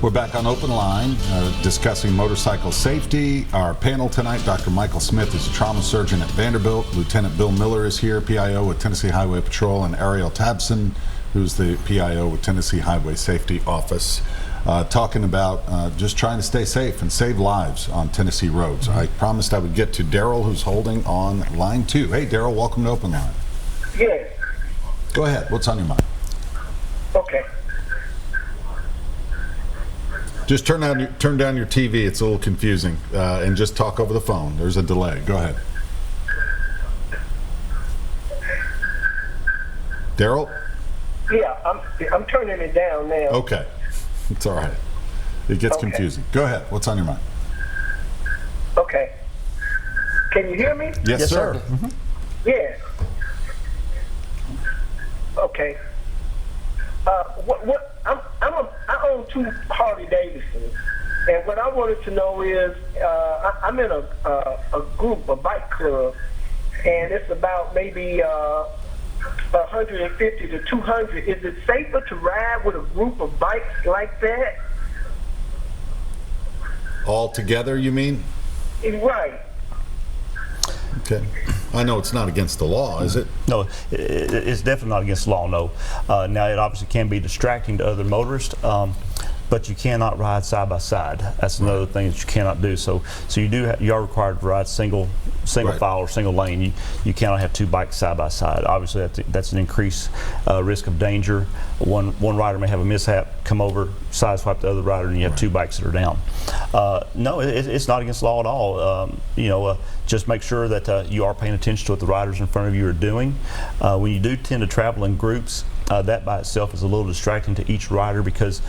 We're back on OpenLine discussing motorcycle safety. Our panel tonight, Dr. Michael Smith is a trauma surgeon at Vanderbilt. Lieutenant Bill Miller is here, PIO with Tennessee Highway Patrol, and Arriale Tabson, who's the PIO with Tennessee Highway Safety Office, talking about just trying to stay safe and save lives on Tennessee roads. I promised I would get to Daryl, who's holding on line 2. Hey, Daryl, welcome to OpenLine. Yes. Go ahead. What's on your mind? Okay. Just turn down your TV. It's a little confusing, and just talk over the phone. There's a delay. Go ahead. Daryl? Yeah, I'm turning it down now. Okay. It's all right. It gets confusing. Go ahead. What's on your mind? Okay. Can you hear me? Yes, sir. Mm-hmm. Yes. Okay. I own 2 Harley Davidsons, and what I wanted to know is I'm in a group, a bike club, and it's about maybe 150 to 200. Is it safer to ride with a group of bikes like that? All together, you mean? Right. Okay. I know it's not against the law, is it? No, it's definitely not against the law, no. Now, it obviously can be distracting to other motorists, but you cannot ride side by side. That's another thing that you cannot do. So you are required to ride single file or single lane. You cannot have 2 bikes side by side. Obviously, that's an increased risk of danger. One rider may have a mishap, come over, sideswipe the other rider, and you have 2 bikes that are down. No, it's not against the law at all. Just make sure that you are paying attention to what the riders in front of you are doing. When you do tend to travel in groups, that by itself is a little distracting to each rider, because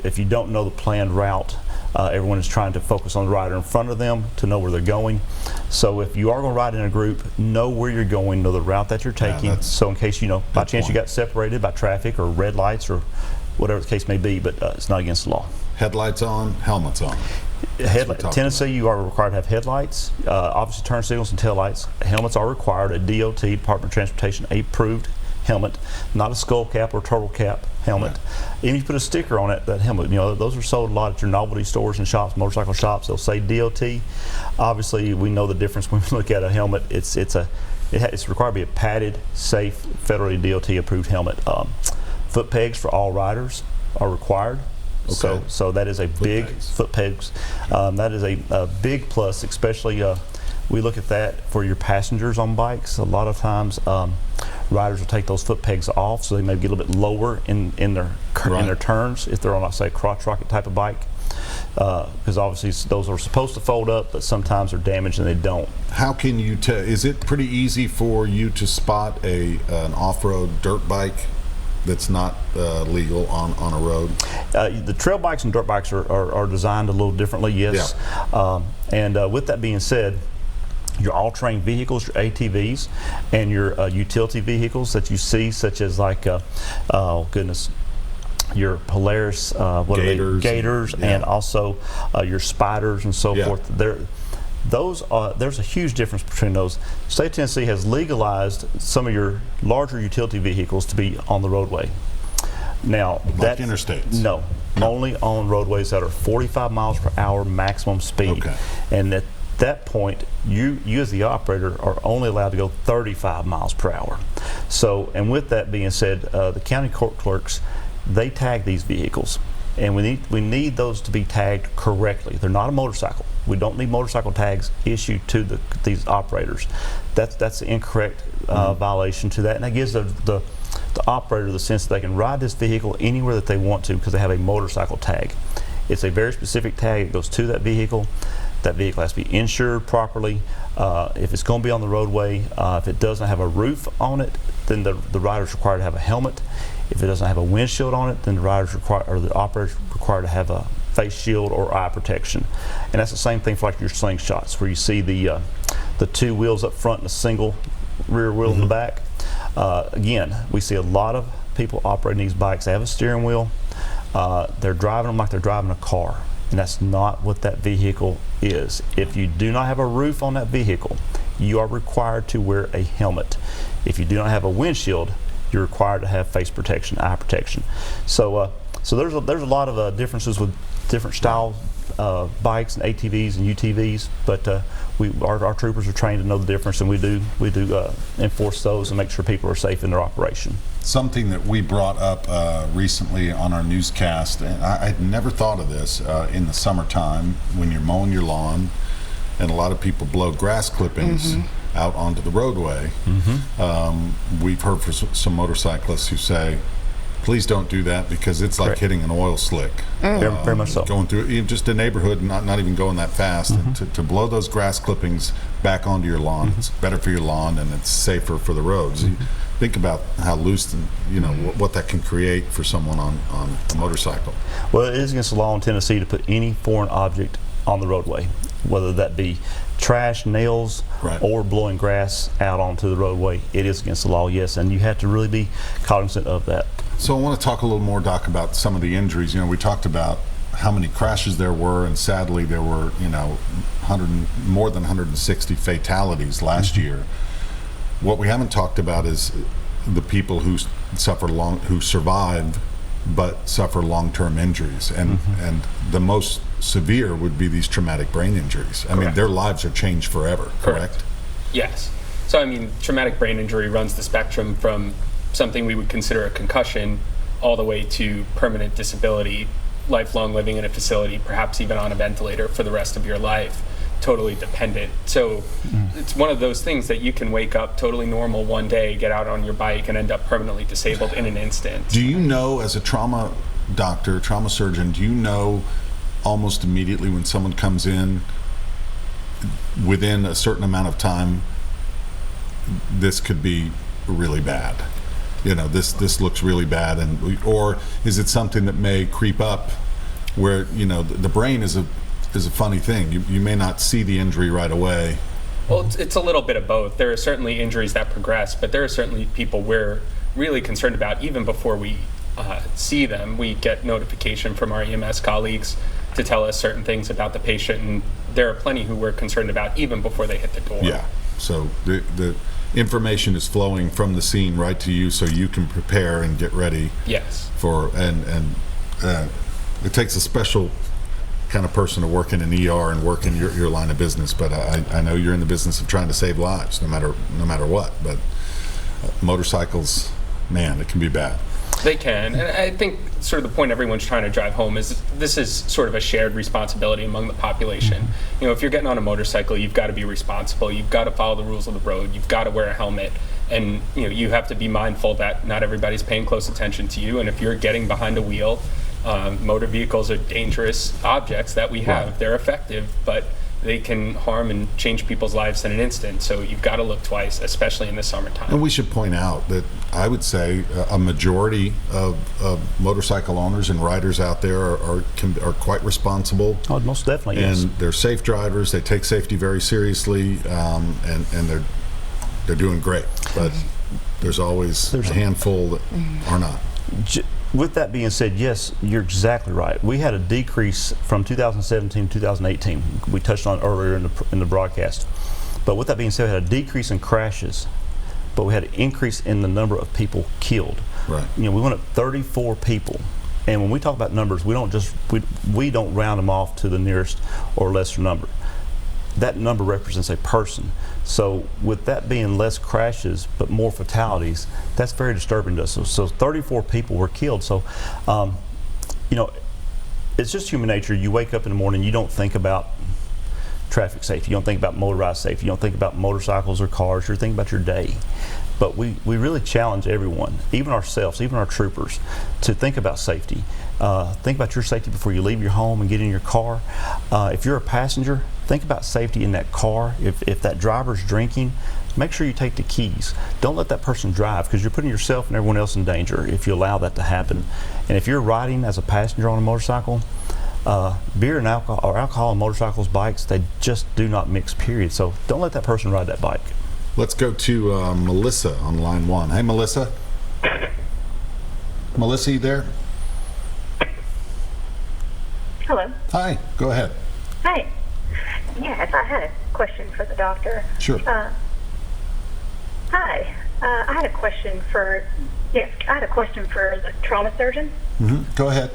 if you don't know the planned route, everyone is trying to focus on the rider in front of them to know where they're going. So if you are going to ride in a group, know where you're going, know the route that you're taking. So in case, by chance you got separated by traffic or red lights or whatever the case may be, but it's not against the law. Headlights on, helmets on. Tennessee, you are required to have headlights, obviously turn signals and taillights. Helmets are required. A DOT, Department of Transportation, approved helmet, not a skull cap or turtle cap helmet. Even if you put a sticker on it, that helmet, those are sold a lot at your novelty stores and shops, motorcycle shops. They'll say DOT. Obviously, we know the difference when we look at a helmet. It's required to be a padded, safe, federally DOT approved helmet. Foot pegs for all riders are required. Okay. So that is a big foot pegs. That is a big plus, especially we look at that for your passengers on bikes. A lot of times riders will take those foot pegs off, so they may get a little bit lower in their turns if they're on, say, a crotch rocket type of bike. Because obviously those are supposed to fold up, but sometimes they're damaged and they don't. How can you tell? Is it pretty easy for you to spot an off-road dirt bike that's not legal on a road? The trail bikes and dirt bikes are designed a little differently, yes. Yeah. With that being said, your all-terrain vehicles, your ATVs, and your utility vehicles that you see, such as like, your Polaris, Gators, and also your Spiders and so forth. There's a huge difference between those. The state of Tennessee has legalized some of your larger utility vehicles to be on the roadway. Now, like interstates? No, only on roadways that are 45 miles per hour maximum speed. Okay. And at that point, you as the operator are only allowed to go 35 miles per hour. So, and with that being said, the county court clerks, they tag these vehicles, and we need those to be tagged correctly. They're not a motorcycle. We don't need motorcycle tags issued to these operators. That's the incorrect violation to that, and that gives the operator the sense that they can ride this vehicle anywhere that they want to because they have a motorcycle tag. It's a very specific tag. It goes to that vehicle. That vehicle has to be insured properly. If it's going to be on the roadway, if it doesn't have a roof on it, then the rider's required to have a helmet. If it doesn't have a windshield on it, then the operator's required to have a face shield or eye protection. And that's the same thing for like your slingshots, where you see the 2 wheels up front and a single rear wheel in the back. Again, we see a lot of people operating these bikes. They have a steering wheel. They're driving them like they're driving a car, and that's not what that vehicle is. If you do not have a roof on that vehicle, you are required to wear a helmet. If you do not have a windshield, you're required to have face protection, eye protection. So So there's a lot of differences with different style bikes and ATVs and UTVs, but our troopers are trained to know the difference, and we do enforce those and make sure people are safe in their operation. Something that we brought up recently on our newscast, and I'd never thought of this, in the summertime when you're mowing your lawn and a lot of people blow grass clippings out onto the roadway. We've heard from some motorcyclists who say, please don't do that, because it's like Correct. hitting an oil slick. Very much so. Going through just a neighborhood, not even going that fast. And to blow those grass clippings back onto your lawn, it's better for your lawn and it's safer for the roads. You think about how loose, and what that can create for someone on a motorcycle. Well, it is against the law in Tennessee to put any foreign object on the roadway, whether that be trash, nails, Right. or blowing grass out onto the roadway. It is against the law, yes, and you have to really be cognizant of that. So I want to talk a little more, Doc, about some of the injuries. We talked about how many crashes there were, and sadly there were, more than 160 fatalities last year. What we haven't talked about is the people who survive but suffer long-term injuries, and the most severe would be these traumatic brain injuries. I mean, their lives are changed forever. Correct? Yes. So I mean, traumatic brain injury runs the spectrum from something we would consider a concussion all the way to permanent disability, lifelong living in a facility, perhaps even on a ventilator for the rest of your life, totally dependent. So it's one of those things that you can wake up totally normal one day, get out on your bike, and end up permanently disabled in an instant. Do you know, as a trauma doctor, trauma surgeon, do you know almost immediately when someone comes in, within a certain amount of time, this could be really bad? This looks really bad, or is it something that may creep up where, the brain is a funny thing. You may not see the injury right away. Well, it's a little bit of both. There are certainly injuries that progress, but there are certainly people we're really concerned about even before we see them. We get notification from our EMS colleagues to tell us certain things about the patient, and there are plenty who we're concerned about even before they hit the door. Yeah, so the information is flowing from the scene right to you, so you can prepare and get ready. Yes. It takes a special kind of person to work in an ER and work in your line of business, but I know you're in the business of trying to save lives no matter what. But motorcycles, man, it can be bad. They can, and I think sort of the point everyone's trying to drive home is this is sort of a shared responsibility among the population. If you're getting on a motorcycle, you've got to be responsible. You've got to follow the rules of the road. You've got to wear a helmet, and you have to be mindful that not everybody's paying close attention to you. And if you're getting behind a wheel, motor vehicles are dangerous objects that we have. Right. They're effective, but they can harm and change people's lives in an instant. So you've got to look twice, especially in the summertime. And we should point out that I would say a majority of motorcycle owners and riders out there are quite responsible. Oh, most definitely, yes. And they're safe drivers. They take safety very seriously, and they're doing great. But there's always a handful that are not. With that being said, yes, you're exactly right. We had a decrease from 2017 to 2018. We touched on it earlier in the broadcast. But with that being said, we had a decrease in crashes, but we had an increase in the number of people killed. Right. We went up 34 people. And when we talk about numbers, we don't round them off to the nearest or lesser number. That number represents a person. So with that being less crashes but more fatalities, that's very disturbing to us. So 34 people were killed. So, it's just human nature. You wake up in the morning, you don't think about traffic safety. You don't think about motorized safety. You don't think about motorcycles or cars. You're thinking about your day. But we really challenge everyone, even ourselves, even our troopers, to think about safety. Think about your safety before you leave your home and get in your car. If you're a passenger, think about safety in that car. If that driver's drinking, make sure you take the keys. Don't let that person drive, because you're putting yourself and everyone else in danger if you allow that to happen. And if you're riding as a passenger on a motorcycle, beer and alcohol on motorcycles, bikes, they just do not mix, period. So don't let that person ride that bike. Let's go to Melissa on line 1. Hey, Melissa. Melissa, you there? Hello. Hi, go ahead. Hi. Yes, I had a question for the doctor. Sure. Hi. I had a question for Yes, I had a question for the trauma surgeon. Go ahead.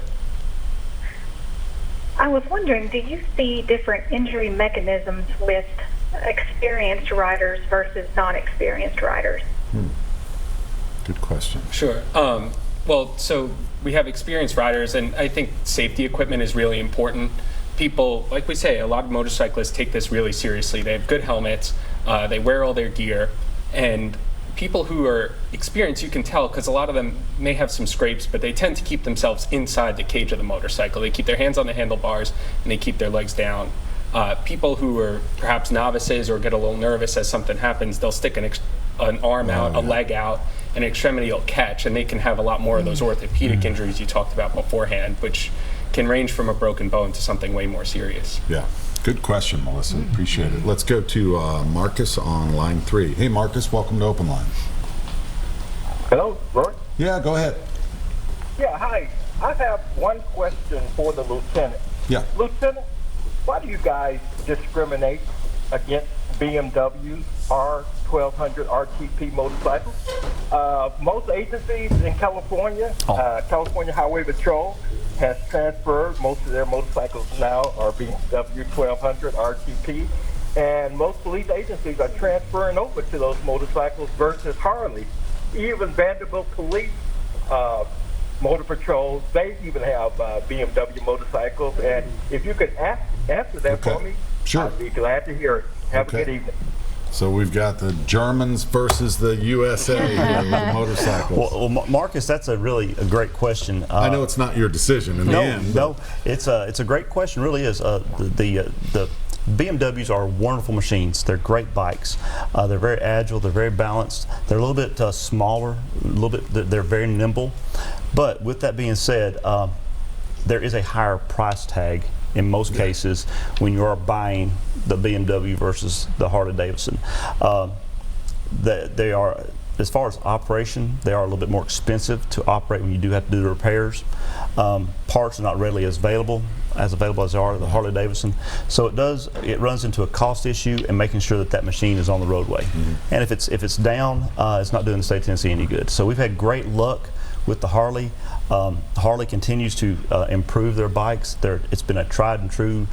I was wondering, do you see different injury mechanisms with experienced riders versus non-experienced riders? Good question. Sure. Well, so we have experienced riders, and I think safety equipment is really important. People, like we say, a lot of motorcyclists take this really seriously. They have good helmets, they wear all their gear, and people who are experienced, you can tell, because a lot of them may have some scrapes, but they tend to keep themselves inside the cage of the motorcycle. They keep their hands on the handlebars, and they keep their legs down. People who are perhaps novices or get a little nervous as something happens, they'll stick an arm out, a leg out, an extremity will catch, and they can have a lot more of those orthopedic injuries you talked about beforehand, which can range from a broken bone to something way more serious. Yeah. Good question, Melissa. Appreciate it. Let's go to Marcus on line 3. Hey, Marcus, welcome to OpenLine. Hello, Roy? Yeah, go ahead. Yeah, hi. I have one question for the lieutenant. Yeah. Lieutenant, why do you guys discriminate against BMW's R1200 RTP motorcycles? Most agencies in California, California Highway Patrol, has transferred most of their motorcycles now are BMW 1200 RTP, and most police agencies are transferring over to those motorcycles versus Harley. Even Vanderbilt Police Motor Patrols, they even have BMW motorcycles, and if you could answer that for me, sure. I'd be glad to hear it. Have a good evening. So we've got the Germans versus the USA here with the motorcycles. Well, Marcus, that's a great question. I know it's not your decision in the end. No, it's a great question. Really is. The BMWs are wonderful machines. They're great bikes. They're very agile. They're very balanced. They're a little bit smaller. They're very nimble. But with that being said, there is a higher price tag in most cases when you are buying the BMW versus the Harley Davidson. They are, as far as operation, they are a little bit more expensive to operate when you do have to do the repairs. Parts are not readily as available as they are the Harley Davidson. So it runs into a cost issue and making sure that machine is on the roadway. And if it's down, it's not doing the state of Tennessee any good. So we've had great luck with the Harley. Harley continues to improve their bikes. It's been a tried and true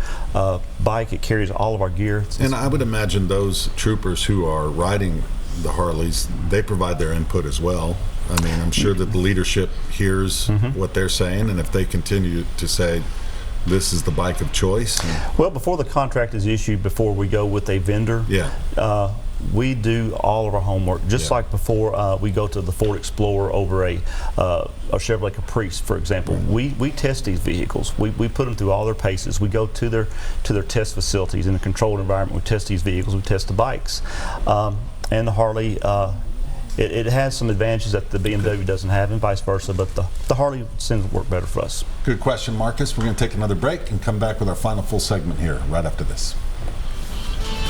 bike. It carries all of our gear. And I would imagine those troopers who are riding the Harleys, they provide their input as well. I mean, I'm sure that the leadership hears what they're saying, and if they continue to say, this is the bike of choice. Well, before the contract is issued, before we go with a vendor, we do all of our homework. Just like before we go to the Ford Explorer over a Chevrolet Caprice, for example. We test these vehicles. We put them through all their paces. We go to their test facilities in a controlled environment. We test these vehicles. We test the bikes. And the Harley, it has some advantages that the BMW doesn't have, and vice versa, but the Harley seems to work better for us. Good question, Marcus. We're going to take another break and come back with our final full segment here right after this.